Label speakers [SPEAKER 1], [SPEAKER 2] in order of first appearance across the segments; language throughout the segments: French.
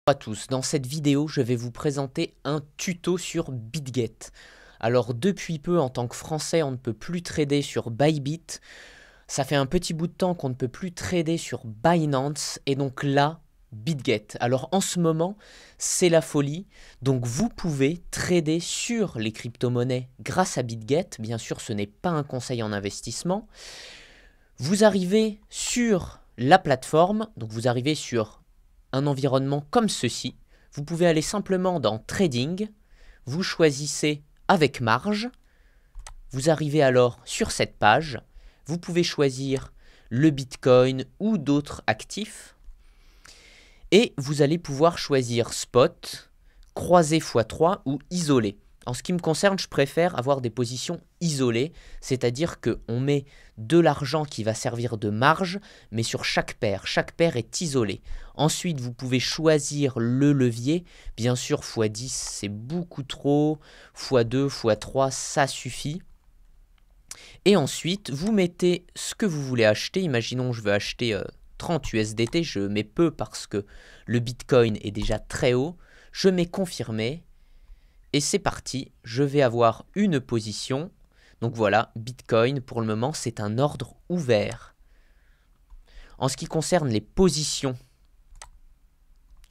[SPEAKER 1] Bonjour à tous, dans cette vidéo je vais vous présenter un tuto sur BitGet. Alors depuis peu en tant que français on ne peut plus trader sur Bybit, ça fait un petit bout de temps qu'on ne peut plus trader sur Binance et donc là BitGet. Alors en ce moment c'est la folie, donc vous pouvez trader sur les crypto-monnaies grâce à BitGet, bien sûr ce n'est pas un conseil en investissement. Vous arrivez sur la plateforme, donc vous arrivez sur un environnement comme ceci. Vous pouvez aller simplement dans Trading, vous choisissez avec marge, vous arrivez alors sur cette page, vous pouvez choisir le Bitcoin ou d'autres actifs et vous allez pouvoir choisir Spot, croisé x3 ou isolé. En ce qui me concerne, je préfère avoir des positions isolées, c'est-à-dire qu'on met de l'argent qui va servir de marge, mais sur chaque paire est isolée. Ensuite, vous pouvez choisir le levier, bien sûr x10 c'est beaucoup trop, x2, x3 ça suffit. Et ensuite, vous mettez ce que vous voulez acheter, imaginons je veux acheter 30 USDT, je mets peu parce que le Bitcoin est déjà très haut, je mets confirmer. Et c'est parti, je vais avoir une position. Donc voilà, Bitcoin, pour le moment, c'est un ordre ouvert. En ce qui concerne les positions,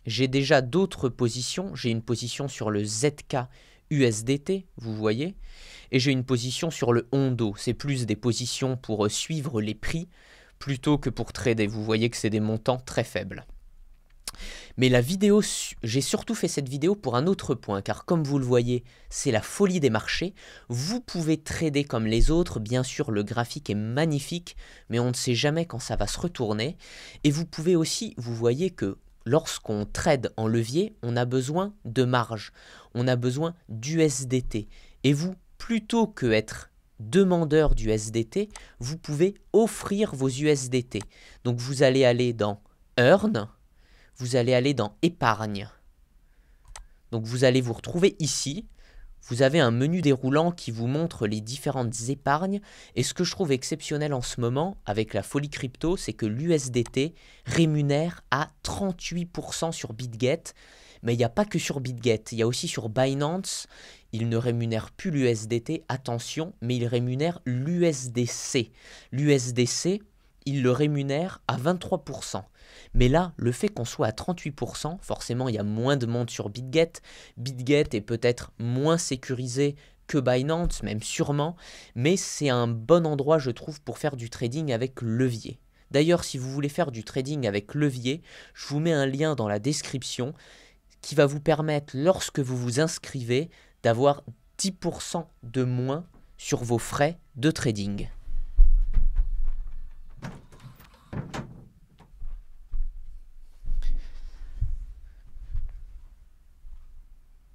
[SPEAKER 1] j'ai déjà d'autres positions. J'ai une position sur le ZK USDT, vous voyez. Et j'ai une position sur le Hondo. C'est plus des positions pour suivre les prix plutôt que pour trader. Vous voyez que c'est des montants très faibles. Mais la vidéo, j'ai surtout fait cette vidéo pour un autre point, car comme vous le voyez, c'est la folie des marchés. Vous pouvez trader comme les autres, bien sûr le graphique est magnifique, mais on ne sait jamais quand ça va se retourner. Et vous pouvez aussi, vous voyez que lorsqu'on trade en levier, on a besoin de marge, on a besoin d'USDT. Et vous, plutôt que être demandeur d'USDT, vous pouvez offrir vos USDT. Donc vous allez aller dans Earn, vous allez aller dans épargne. Donc vous allez vous retrouver ici. Vous avez un menu déroulant qui vous montre les différentes épargnes. Et ce que je trouve exceptionnel en ce moment avec la folie crypto, c'est que l'USDT rémunère à 38% sur BitGet. Mais il n'y a pas que sur BitGet, il y a aussi sur Binance. Il ne rémunère plus l'USDT, attention, mais il rémunère l'USDC. L'USDC, il le rémunère à 23%. Mais là, le fait qu'on soit à 38%, forcément il y a moins de monde sur BitGet. BitGet est peut-être moins sécurisé que Binance, même sûrement, mais c'est un bon endroit je trouve pour faire du trading avec levier. D'ailleurs, si vous voulez faire du trading avec levier, je vous mets un lien dans la description qui va vous permettre, lorsque vous vous inscrivez, d'avoir 10% de moins sur vos frais de trading.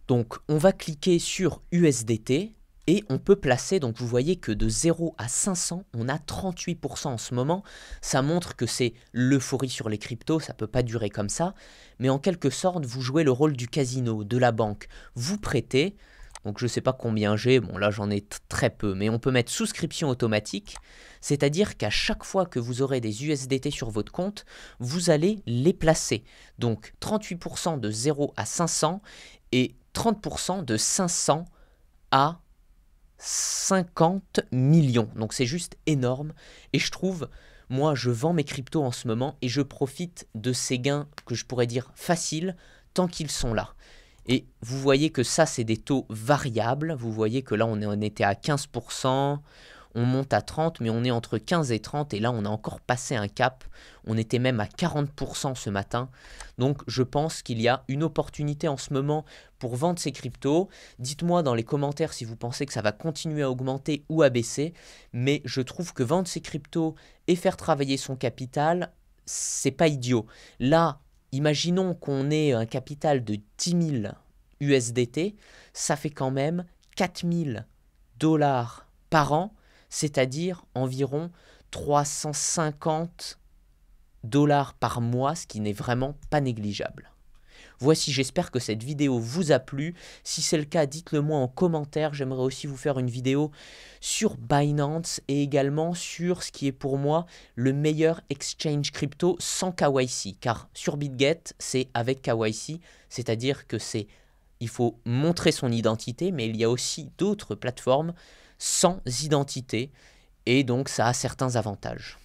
[SPEAKER 1] Donc on va cliquer sur USDT et on peut placer, donc vous voyez que de 0 à 500, on a 38% en ce moment. Ça montre que c'est l'euphorie sur les cryptos, ça ne peut pas durer comme ça. Mais en quelque sorte, vous jouez le rôle du casino, de la banque. Vous prêtez, donc je ne sais pas combien j'ai, bon là j'en ai très peu, mais on peut mettre souscription automatique. C'est-à-dire qu'à chaque fois que vous aurez des USDT sur votre compte, vous allez les placer. Donc 38% de 0 à 500 et 30% de 500 à 50 millions. Donc c'est juste énorme. Et je trouve, moi je vends mes cryptos en ce moment et je profite de ces gains que je pourrais dire faciles tant qu'ils sont là. Et vous voyez que ça c'est des taux variables. Vous voyez que là on était à 15%. On monte à 30, mais on est entre 15 et 30, et là on a encore passé un cap, on était même à 40% ce matin, donc je pense qu'il y a une opportunité en ce moment pour vendre ces cryptos. Dites-moi dans les commentaires si vous pensez que ça va continuer à augmenter ou à baisser, mais je trouve que vendre ces cryptos et faire travailler son capital, c'est pas idiot. Là, imaginons qu'on ait un capital de 10 000 USDT, ça fait quand même 4 000 $ par an, c'est-à-dire environ 350 $ par mois, ce qui n'est vraiment pas négligeable. Voici, j'espère que cette vidéo vous a plu. Si c'est le cas, dites-le moi en commentaire. J'aimerais aussi vous faire une vidéo sur Binance et également sur ce qui est pour moi le meilleur exchange crypto sans KYC. Car sur BitGet, c'est avec KYC, c'est-à-dire que il faut montrer son identité, mais il y a aussi d'autres plateformes sans identité et donc ça a certains avantages.